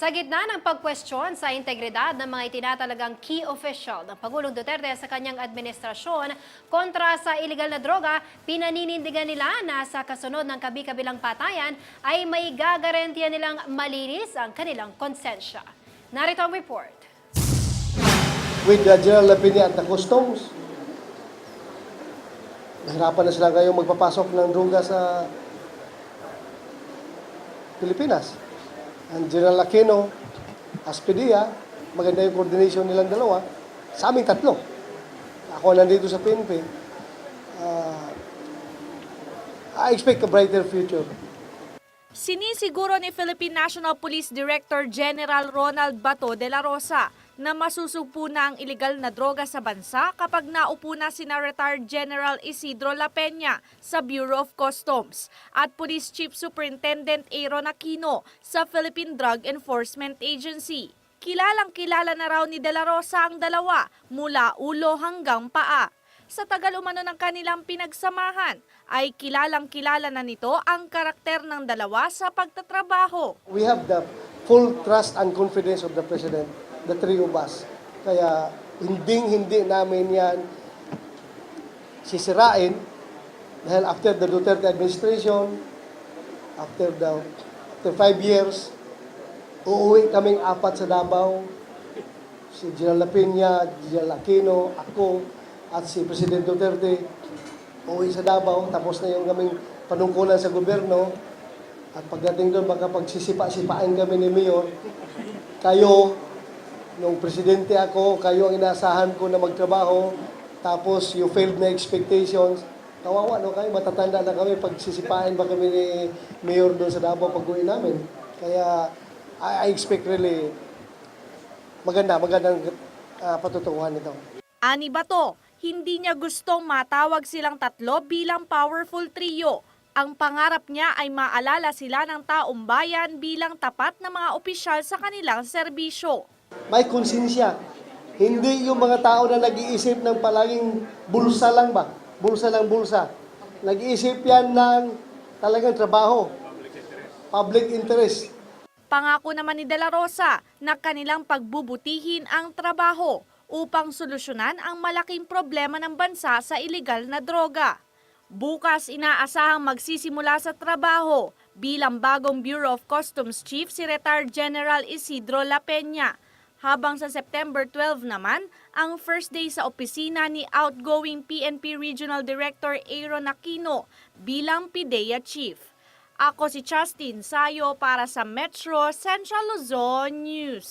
Sa gitna ng pagkwestiyon sa integridad ng mga itinatalagang key official ng Pangulong Duterte sa kanyang administrasyon kontra sa iligal na droga, pinaninindigan nila na sa kasunod ng kabi-kabilang patayan ay may gagarantiya nilang malinis ang kanilang konsensya. Narito ang report. With the General Lapinia at the Customs, nahirapan na sila ngayong magpapasok ng droga sa Pilipinas. Ang General Aquino, Aspedia, maganda yung coordination nilang dalawa, sa aming tatlo. Ako nandito sa PNP, I expect a brighter future. Sinisiguro ni Philippine National Police Director General Ronald Bato de la Rosa na masusugpo na ang iligal na droga sa bansa kapag naupo na sina retired General Isidro La Peña sa Bureau of Customs at Police Chief Superintendent Aaron Aquino sa Philippine Drug Enforcement Agency. Kilalang-kilala na raw ni De La Rosa ang dalawa mula ulo hanggang paa. Sa tagal umano ng kanilang pinagsamahan, ay kilalang-kilala na nito ang karakter ng dalawa sa pagtatrabaho. We have the full trust and confidence of the President, the three of us. Kaya hindi namin yan sisirain dahil after the Duterte administration, after 5 years, uuwi kaming apat sa Davao. Si General Lapiña, General Aquino, ako, at si President Duterte uuwi sa Davao, tapos na yung kaming panungkulan sa gobyerno. At pagdating doon, baka pagsisipa-sipain kami ni Mayor, kayo, nung presidente ako, kayo ang inaasahan ko na magtrabaho, tapos you failed my expectations. Kawawa, no? Kayo, matatanda na kami, pagsisipain ba kami ni Mayor doon sa Davao pag-uwi namin. Kaya, I expect really magandang patutunguhan nito. Ani Bato, hindi niya gustong matawag silang tatlo bilang powerful trio. Ang pangarap niya ay maalala sila ng taong bayan bilang tapat na mga opisyal sa kanilang serbisyo. May konsensya. Hindi yung mga tao na nag-iisip ng palaging bulsa lang ba? Bulsa lang bulsa. Nag-iisip yan ng talagang trabaho. Public interest. Pangako naman ni De La Rosa na kanilang pagbubutihin ang trabaho upang solusyonan ang malaking problema ng bansa sa iligal na droga. Bukas inaasahang magsisimula sa trabaho bilang bagong Bureau of Customs Chief si retired General Isidro La Peña. Habang sa September 12 naman, ang first day sa opisina ni outgoing PNP Regional Director Aaron Aquino bilang PIDEA Chief. Ako si Justin Sayo para sa Metro Central Luzon News.